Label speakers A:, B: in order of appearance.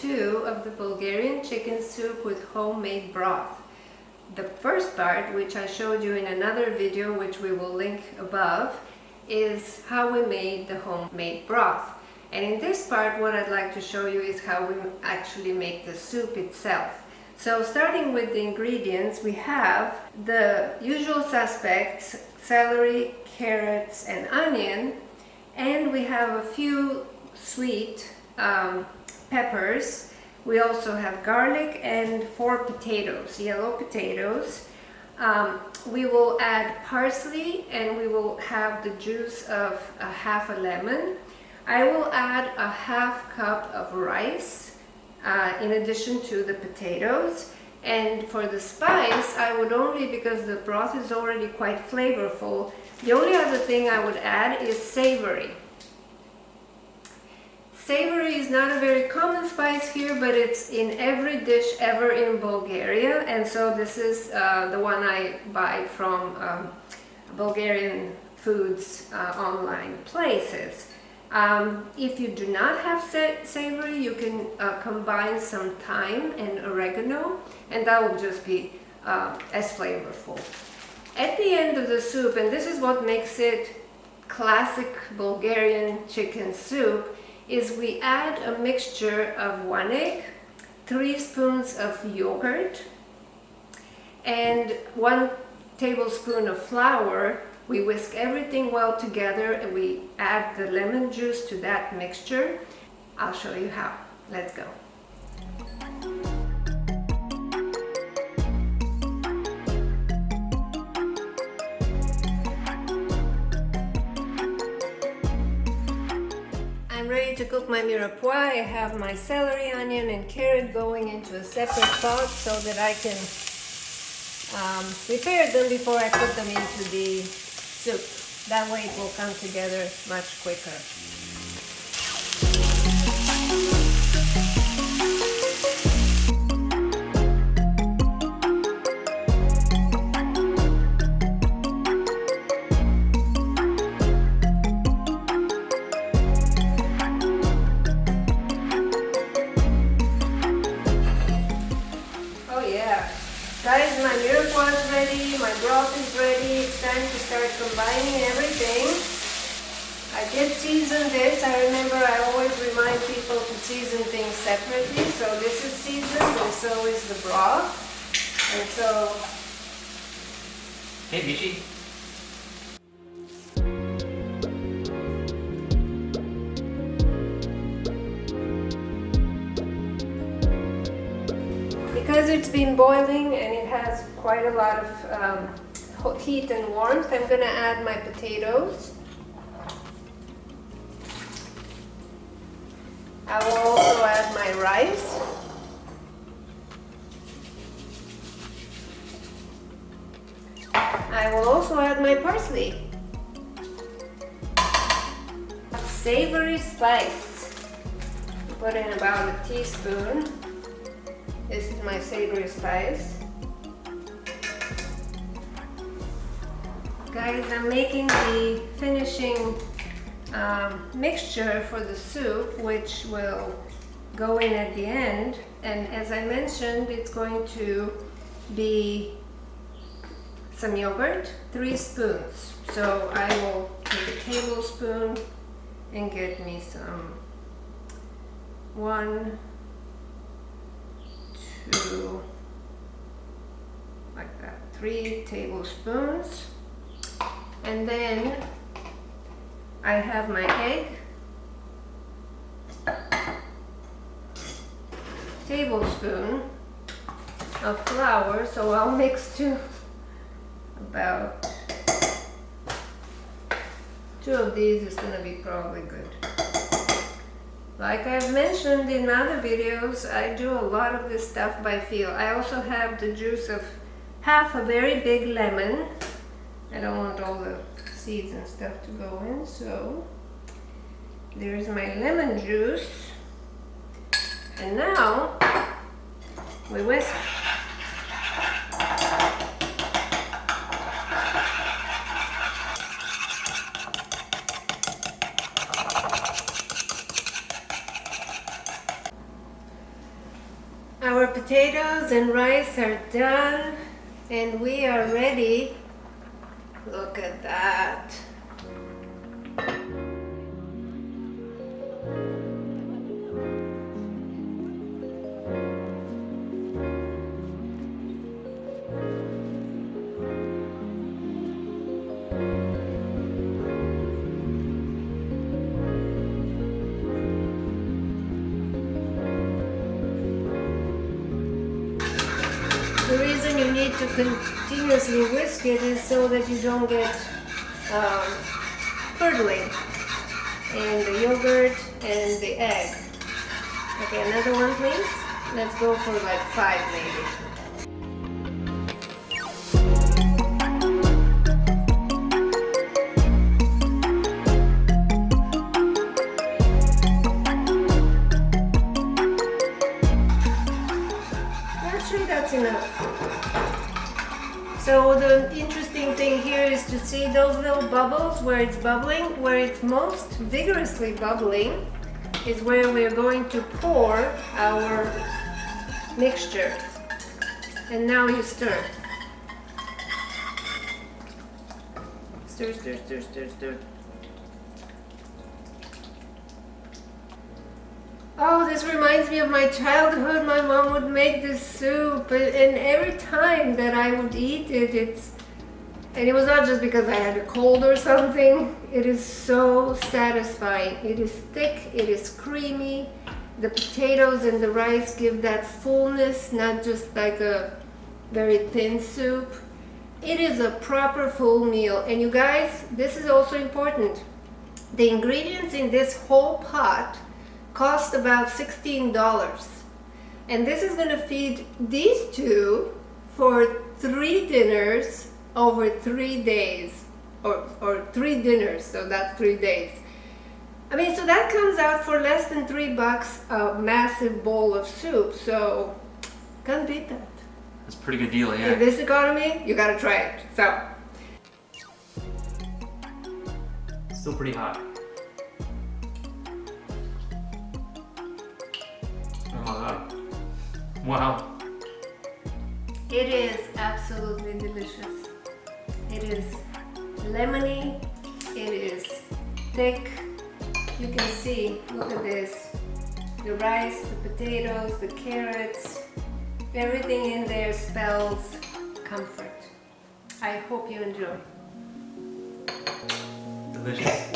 A: 2 of the Bulgarian chicken soup with homemade broth. The first part, which I showed you in another video, which we will link above, is how we made the homemade broth. And in this part, what I'd like to show you is how we actually make the soup itself. So starting with the ingredients, we have the usual suspects: celery, carrots, and onion. And we have a few sweet peppers. We also have garlic and 4 potatoes, yellow potatoes. We will add parsley, and we will have the juice of half a lemon. I will add a half cup of rice in addition to the potatoes. And for the spice, I would only, because the broth is already quite flavorful, the only other thing I would add is savory. Savory is not a very common spice here, but it's in every dish ever in Bulgaria, and so this is the one I buy from Bulgarian foods online places. If you do not have savory, you can combine some thyme and oregano, and that will just be as flavorful. At the end of the soup, and this is what makes it classic Bulgarian chicken soup, is we add a mixture of 1 egg, 3 spoons of yogurt, and 1 tablespoon of flour. We whisk everything well together and we add the lemon juice to that mixture. I'll show you how. Let's go. I'm ready to cook my mirepoix. I have my celery, onion, and carrot going into a separate pot so that I can prepare them before I put them into the soup. That way it will come together much quicker. Guys, my mirepoix is ready, my broth is ready. It's time to start combining everything. I did season this. I remember I always remind people to season things separately. So this is seasoned, and so is the broth. And so...
B: Hey, Mishi.
A: Because it's been boiling and it has quite a lot of heat and warmth, I'm going to add my potatoes. I will also add my rice. I will also add my parsley. Savory spice. Put in about a teaspoon. This is my savory spice. Guys, I'm making the finishing mixture for the soup, which will go in at the end. And as I mentioned, it's going to be some yogurt, 3 spoons. So I will take a tablespoon and get me some 1, 2, like that, 3 tablespoons. And then I have my egg, tablespoon of flour, so I'll mix about 2 of these is going to be probably good. Like I've mentioned in other videos, I do a lot of this stuff by feel. I also have the juice of half a very big lemon. I don't want all the seeds and stuff to go in, so there's my lemon juice. And now we whisk. potatoes and rice are done and we are ready. Look at that. The reason you need to continuously whisk it is so that you don't get curdling in the yogurt and the egg. Okay, another one please. Let's go for like 5 maybe. Actually, that's enough. So the interesting thing here is to see those little bubbles where it's bubbling. Where it's most vigorously bubbling is where we're going to pour our mixture. And now you stir. Stir, stir, stir, stir, stir. Oh, this reminds me of my childhood. My mom would make this soup, and every time that I would eat it, and it was not just because I had a cold or something. It is so satisfying. It is thick, it is creamy. The potatoes and the rice give that fullness, not just like a very thin soup. It is a proper full meal. And you guys, this is also important. The ingredients in this whole pot cost about $16, and this is going to feed these two for 3 dinners over 3 days, or 3 dinners, so that's 3 days. I mean, so that comes out for less than $3 a massive bowl of soup, so can't beat that.
B: That's a pretty good deal, yeah.
A: In this economy, you gotta try it. So
B: Still pretty hot. Oh my god. Wow.
A: it is absolutely delicious. It is lemony, it is thick. You can see, look at this. The rice, the potatoes, the carrots, everything in there spells comfort. I hope you enjoy.
B: Delicious.